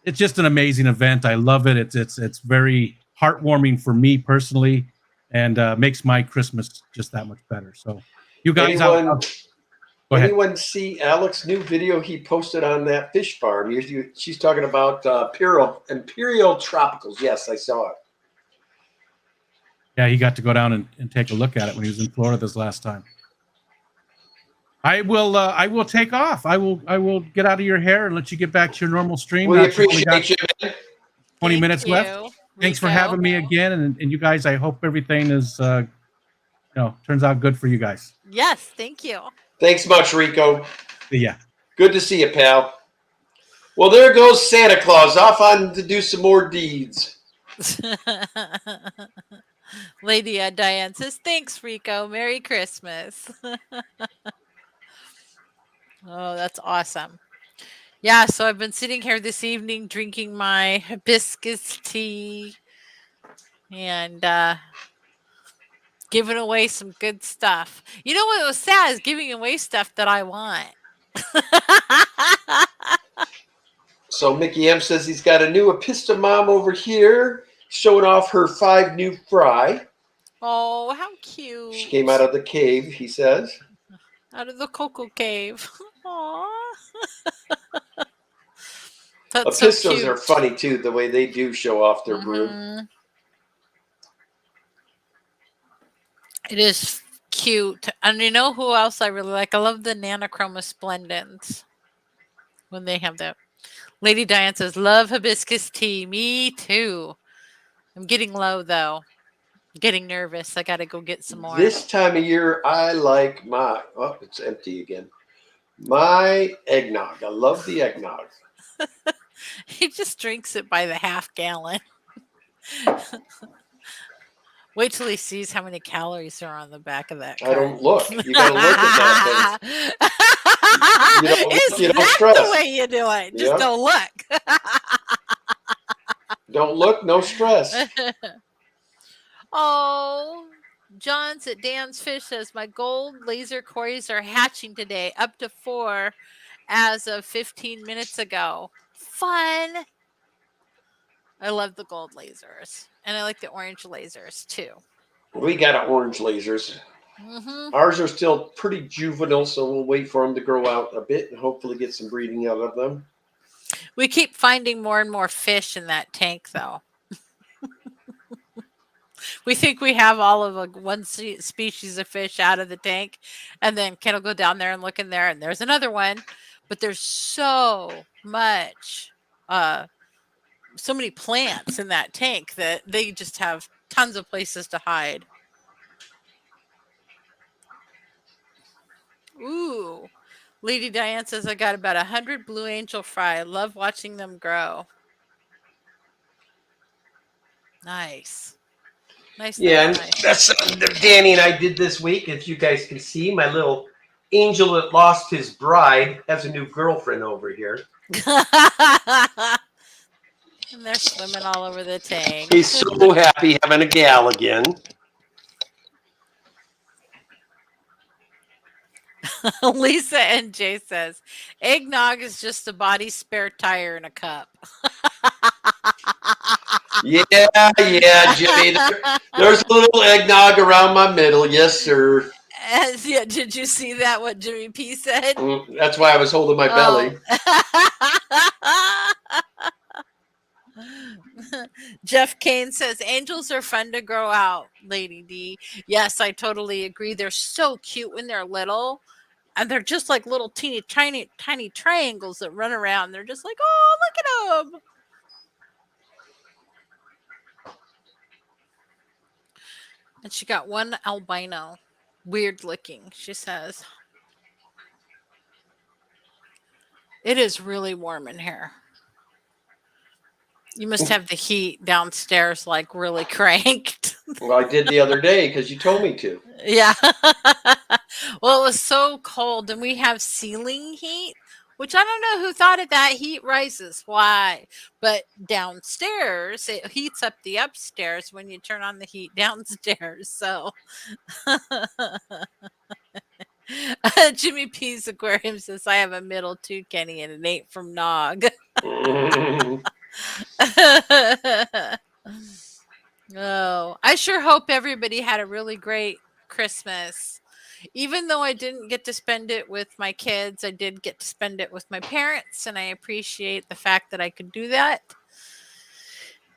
It's just an amazing event. I love it. It's very heartwarming for me personally, and makes my Christmas just that much better. So you guys, go ahead. Anyone see Alex's new video he posted on that fish farm? She's talking about Imperial Tropicals. Yes, I saw it. Yeah, he got to go down and take a look at it when he was in Florida this last time. I will take off. I will get out of your hair and let you get back to your normal stream. We appreciate you, man. 20 minutes left. Thanks for having me again, and you guys. I hope everything is turns out good for you guys. Yes, thank you. Thanks much, Rico. Yeah. Good to see you, pal. Well, there goes Santa Claus off on to do some more deeds. Lady Diane says, thanks, Rico. Merry Christmas. Oh, that's awesome. Yeah, so I've been sitting here this evening drinking my hibiscus tea and giving away some good stuff. You know what was sad is giving away stuff that I want. So Mickey M says he's got a new Epistomom over here showing off her 5 new fry. Oh, how cute. She came out of the cave, he says. Out of the cocoa cave. Aww. Epistos are funny too, the way they do show off their brood. It is cute. And you know who else I really like? I love the Nanochroma Splendens when they have that. Lady Diane says, love hibiscus tea. Me too. I'm getting low though. I'm getting nervous. I got to go get some more. This time of year, I like it's empty again. My eggnog. I love the eggnog. He just drinks it by the half gallon. Wait till he sees how many calories are on the back of that. I don't look. You gotta look at that thing. You don't stress. The way you do it. Just don't look. Don't look, no stress. Oh, John's at Dan's Fish says, my gold laser cories are hatching today, up to 4 as of 15 minutes ago. Fun. I love the gold lasers. And I like the orange lasers too. We got orange lasers. Ours are still pretty juvenile, so we'll wait for them to grow out a bit and hopefully get some breeding out of them. We keep finding more and more fish in that tank, though. We think we have all of one species of fish out of the tank, and then Ken will go down there and look in there, and there's another one. But there's so much, so many plants in that tank that they just have tons of places to hide. Ooh. Lady Diane says, I got about 100 Blue Angel fry. I love watching them grow. Nice. Nice. Yeah, and that's Danny and I did this week. If you guys can see, my little angel that lost his bride has a new girlfriend over here. And they're swimming all over the tank. He's so happy having a gal again. Lisa and Jay says, eggnog is just a body spare tire in a cup. Yeah, Jimmy. There's a little eggnog around my middle. Yes, sir. Yeah, did you see that, what Jimmy P said? That's why I was holding my belly. Jeff Kane says, angels are fun to grow out, Lady D. Yes, I totally agree. They're so cute when they're little. And they're just like little teeny, tiny triangles that run around. They're just like, oh, look at them. And she got one albino. Weird looking, she says. It is really warm in here. You must have the heat downstairs like really cranked. Well, I did the other day because you told me to. Yeah. Well, it was so cold, and we have ceiling heat, which I don't know who thought of that. Heat rises. Why? But downstairs, it heats up the upstairs when you turn on the heat downstairs. So Jimmy P's Aquarium says, I have a middle too, Kenny, and it ain't from Nog. Oh, I sure hope everybody had a really great Christmas. Even though I didn't get to spend it with my kids, I did get to spend it with my parents, and I appreciate the fact that I could do that.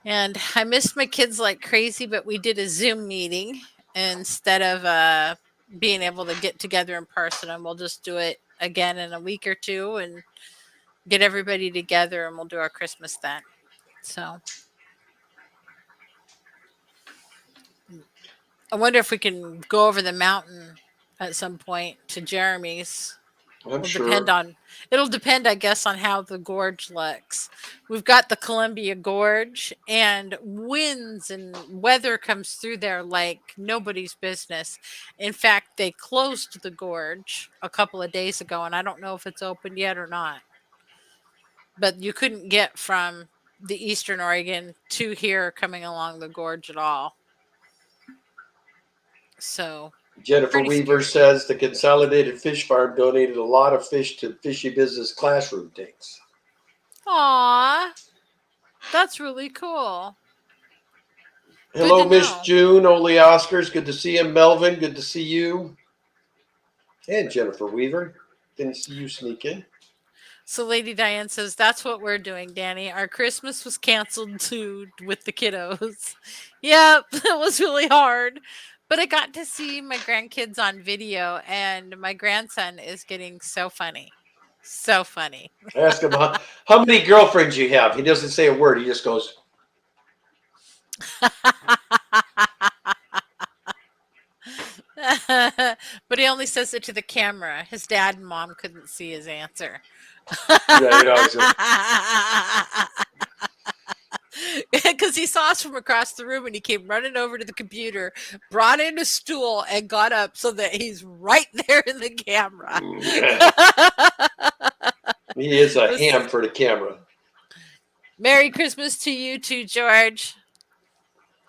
And I missed my kids like crazy, but we did a Zoom meeting instead of being able to get together in person, and we'll just do it again in a week or two and get everybody together, and we'll do our Christmas then. So I wonder if we can go over the mountain at some point to Jeremy's. I'm sure. It'll depend, I guess, on how the gorge looks. We've got the Columbia Gorge, and winds and weather comes through there like nobody's business. In fact, they closed the gorge a couple of days ago, and I don't know if it's opened yet or not. But you couldn't get from the Eastern Oregon to here coming along the gorge at all. So Jennifer pretty Weaver says the Consolidated Fish Farm donated a lot of fish to Fishy Business classroom tanks. aw, that's really cool. Hello, to Miss know. June, Ole Oscars. Good to see you. Melvin, good to see you. And Jennifer Weaver. Didn't see you sneak in. So Lady Diane says, that's what we're doing, Danny. Our Christmas was canceled too with the kiddos. Yep, it was really hard. But I got to see my grandkids on video, and my grandson is getting so funny. So funny. Ask him how many girlfriends you have. He doesn't say a word. He just goes, But he only says it to the camera. His dad and mom couldn't see his answer. yeah, you know, so, Because he saw us from across the room, and he came running over to the computer, brought in a stool, and got up so that he's right there in the camera. he is a ham for the camera. Merry Christmas to you too, George.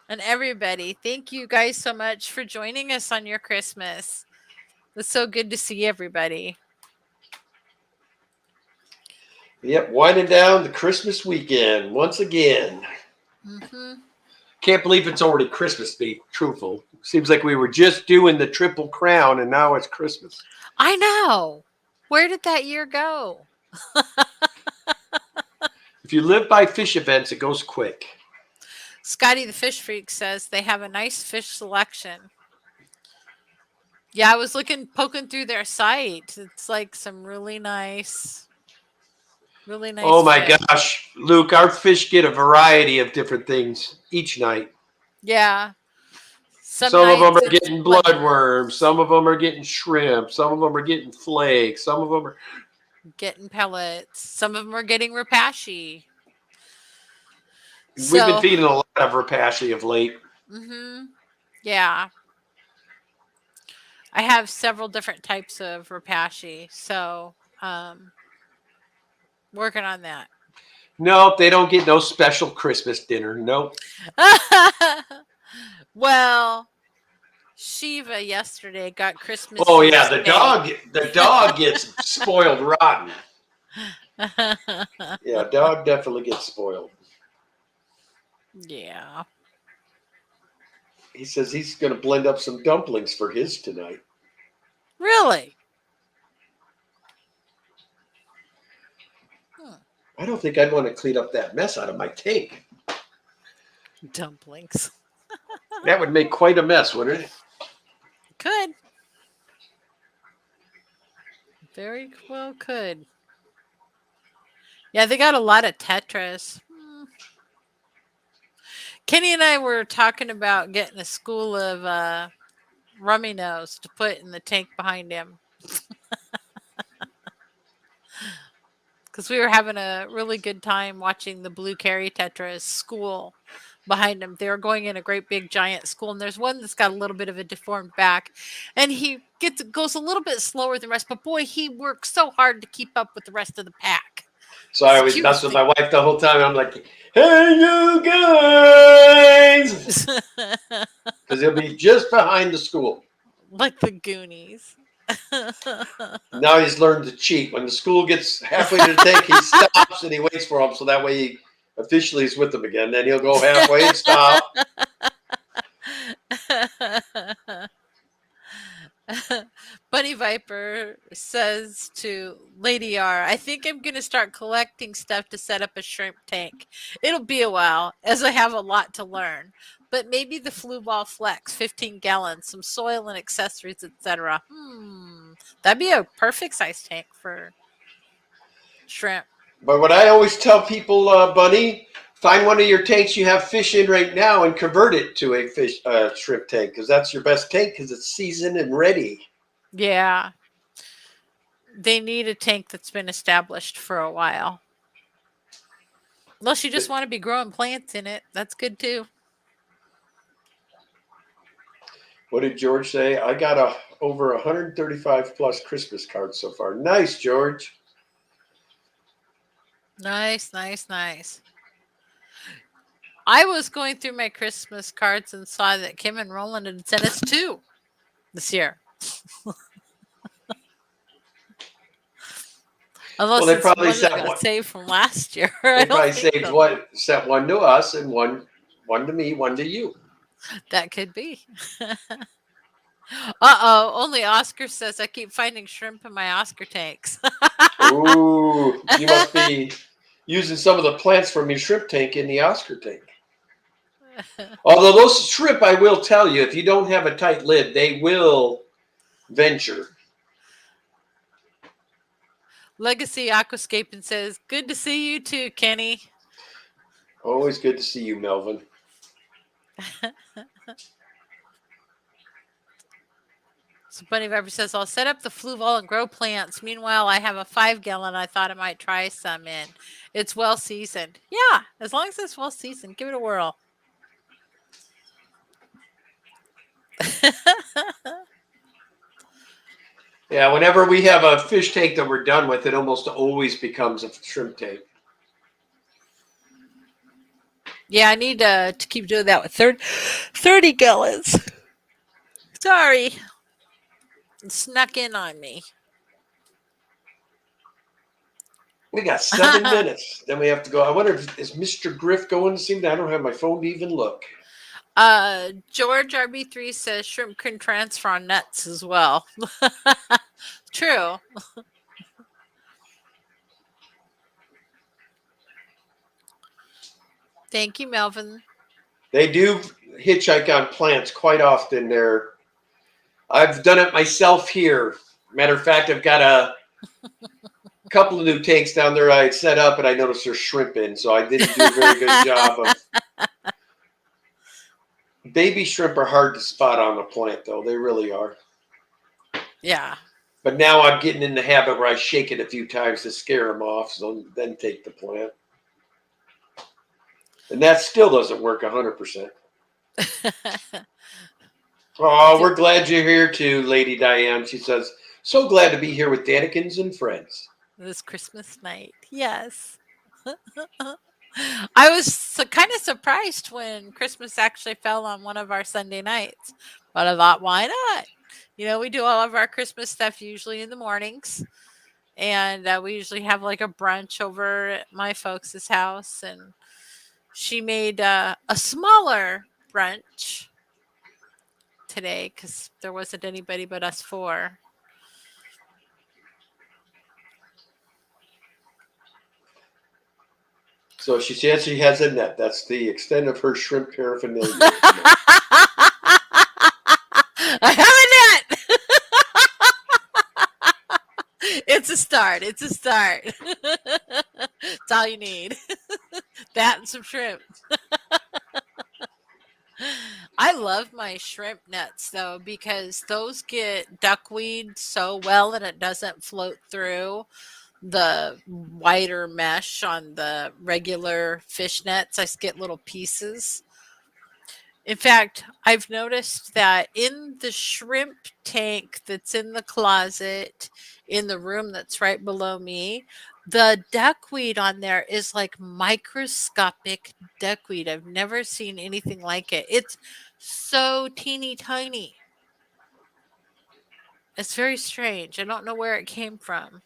And everybody, thank you guys so much for joining us on your Christmas. It's so good to see everybody. Yep, winding down the Christmas weekend once again. Mm-hmm. Can't believe it's already Christmas, to be truthful. Seems like we were just doing the Triple Crown and now it's Christmas. I know. Where did that year go? If you live by fish events, it goes quick. Scotty the Fish Freak says they have a nice fish selection. Yeah, I was poking through their site. It's like some really nice Oh my fish. gosh, Luke, our fish get a variety of different things each night. Yeah. Some of them nights are it's getting like bloodworms. Some of them are getting shrimp. Some of them are getting flakes. Some of them are getting pellets. Some of them are getting rapashi. We've been feeding a lot of rapashi of late. Mm-hmm. Yeah. I have several different types of rapashi, so working on that. Nope, they don't get no special Christmas dinner. Nope. Well, Shiva yesterday got Christmas. Oh yeah, the dog gets spoiled rotten. Yeah, dog definitely gets spoiled. Yeah. He says he's going to blend up some dumplings for his tonight. Really? I don't think I'd want to clean up that mess out of my tank. Dumplings. That would make quite a mess, wouldn't it? Could. Very well could. Yeah, they got a lot of Tetras. Kenny and I were talking about getting a school of rummy nose to put in the tank behind him because we were having a really good time watching the Blue Carry Tetras school behind him. They were going in a great big giant school, and there's one that's got a little bit of a deformed back, and he goes a little bit slower than the rest. But boy, he works so hard to keep up with the rest of the pack. So I It's always cute mess as with thing. my wife the whole time. I'm like, "Hey, you guys," because he'll be just behind the school. Like the Goonies. Now he's learned to cheat. When the school gets halfway to the tank, he stops and he waits for him, so that way he officially is with them again. Then he'll go halfway and stop. Bunny Viper says to Lady R, I think I'm going to start collecting stuff to set up a shrimp tank. It'll be a while, as I have a lot to learn. But maybe the Flu Ball Flex, 15 gallons, some soil and accessories, etc. That'd be a perfect size tank for shrimp. But what I always tell people, Bunny, find one of your tanks you have fish in right now and convert it to a shrimp tank, because that's your best tank because it's seasoned and ready. Yeah. They need a tank that's been established for a while. Unless you just want to be growing plants in it. That's good too. What did George say? I got over 135 plus Christmas cards so far. Nice, George. Nice. I was going through my Christmas cards and saw that Kim and Roland had sent us 2 this year. Unless Well, they it's probably one that sent got one. saved from last year. They probably saved one, sent one to us and one to me, one to you. That could be. Uh-oh. Only Oscar says I keep finding shrimp in my Oscar tanks. Ooh, you must be using some of the plants from your shrimp tank in the Oscar tank. Although those shrimp, I will tell you, if you don't have a tight lid, they will venture. Legacy Aquascaping says, good to see you too, Kenny. Always good to see you, Melvin. So Bunny Viper says, I'll set up the Fluval and grow plants. Meanwhile, I have a 5-gallon I thought I might try some in. It's well seasoned. Yeah, as long as it's well seasoned, give it a whirl. Yeah, whenever we have a fish tank that we're done with, it almost always becomes a shrimp tank. Yeah, I need to keep doing that with 30 gallons. Sorry. It snuck in on me. We got 7 minutes. Then we have to go. I wonder if is Mr. Griff going to see me? I don't have my phone to even look. George RB3 says shrimp can transfer on nuts as well. True. Thank you, Melvin. They do hitchhike on plants quite often there. I've done it myself here. Matter of fact, I've got a couple of new tanks down there I had set up, and I noticed there's shrimp in, so I didn't do a very good job of. Baby shrimp are hard to spot on a plant, though. They really are. Yeah. But now I'm getting in the habit where I shake it a few times to scare them off, so then take the plant. And that still doesn't work 100%. Oh, we're glad you're here too, Lady Diane. She says, so glad to be here with Danikins and friends. This Christmas night. Yes. I was kind of surprised when Christmas actually fell on one of our Sunday nights. But I thought, why not? You know, we do all of our Christmas stuff usually in the mornings. And we usually have like a brunch over at my folks' house. And she made a smaller brunch today because there wasn't anybody but us 4. So she says she has a net. That's the extent of her shrimp paraphernalia. I have a net. It's a start. It's a start. It's all you need. That and some shrimp. I love my shrimp nets though because those get duckweed so well and it doesn't float through the wider mesh on the regular fish nets. I just get little pieces. In fact, I've noticed that in the shrimp tank that's in the closet in the room that's right below me, the duckweed on there is like microscopic duckweed. I've never seen anything like it. It's so teeny tiny. It's very strange. I don't know where it came from.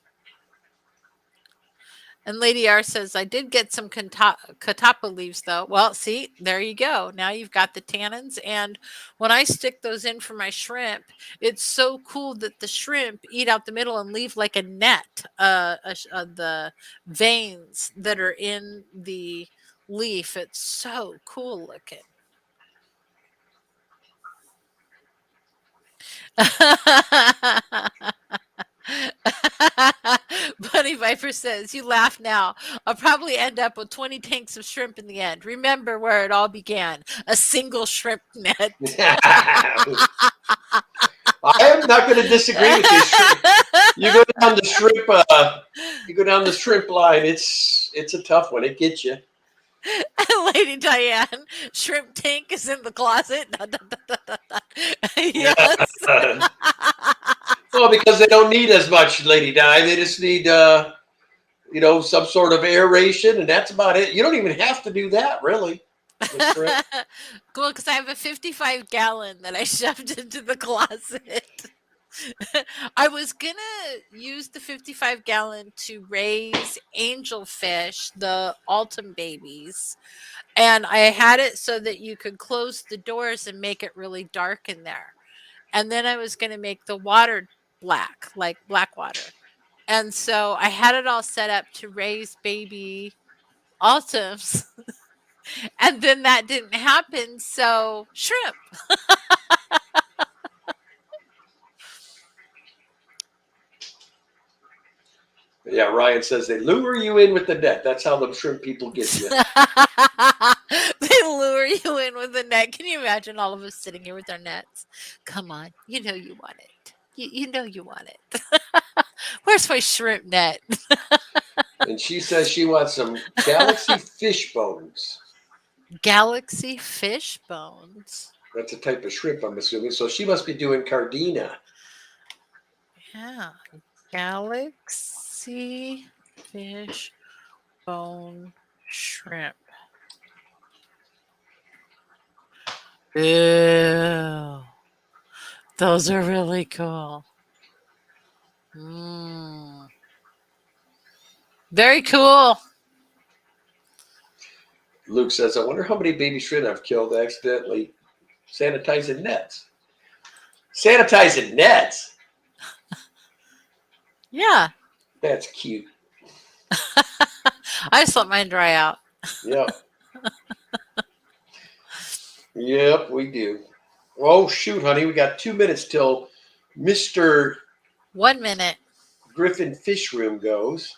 And Lady R says, I did get some catappa leaves though. Well, see, there you go. Now you've got the tannins. And when I stick those in for my shrimp, it's so cool that the shrimp eat out the middle and leave like a net, the veins that are in the leaf. It's so cool looking. Bunny Viper says, you laugh now. I'll probably end up with 20 tanks of shrimp in the end. Remember where it all began. A single shrimp net. I am not going to disagree with you. You go down the shrimp. You go down the shrimp line. It's a tough one. It gets you. Lady Diane, shrimp tank is in the closet. Yes. Well, because they don't need as much, Lady Di. They just need, some sort of aeration, and that's about it. You don't even have to do that, really. Cool, because I have a 55-gallon that I shoved into the closet. I was gonna use the 55-gallon to raise angelfish, the Altum babies, and I had it so that you could close the doors and make it really dark in there. And then I was gonna make the water black, like black water. And so I had it all set up to raise baby Altums. And then that didn't happen, so shrimp. Yeah, Ryan says they lure you in with the net. That's how the shrimp people get you. They lure you in with a net. Can you imagine all of us sitting here with our nets? Come on, you know you want it. You know you want it. Where's my shrimp net? And she says she wants some galaxy fish bones. Galaxy fish bones. That's a type of shrimp, I'm assuming. So she must be doing Cardina. Yeah. Galaxy fish bone shrimp. Ew. Those are really cool. Very cool. Luke says, I wonder how many baby shrimp I've killed accidentally sanitizing nets. Sanitizing nets? Yeah. That's cute. I just let mine dry out. Yep. Yep, we do. Oh, shoot, honey. We got 2 minutes till Mr. 1 minute. Griffin Fish Room goes.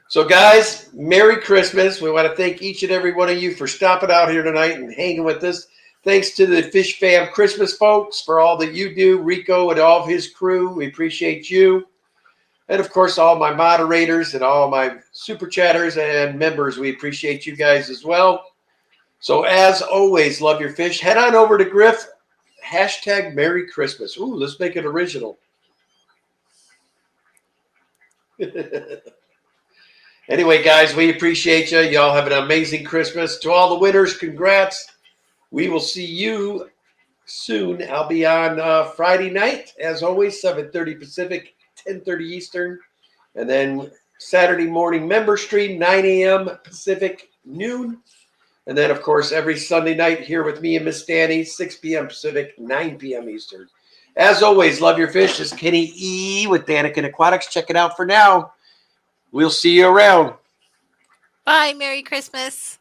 So, guys, Merry Christmas. We want to thank each and every one of you for stopping out here tonight and hanging with us. Thanks to the Fish Fam Christmas folks for all that you do, Rico and all of his crew. We appreciate you. And, of course, all my moderators and all my super chatters and members, we appreciate you guys as well. So, as always, love your fish. Head on over to Griff. Hashtag Merry Christmas. Ooh, let's make it original. Anyway, guys, we appreciate you. Y'all have an amazing Christmas. To all the winners, congrats. We will see you soon. I'll be on Friday night, as always, 7:30 Pacific, 10:30 Eastern. And then Saturday morning member stream, 9 a.m. Pacific, noon. And then, of course, every Sunday night here with me and Miss Danny, 6 p.m. Pacific, 9 p.m. Eastern. As always, love your fish. This is Kenny E. with Daniken Aquatics. Check it out for now. We'll see you around. Bye. Merry Christmas.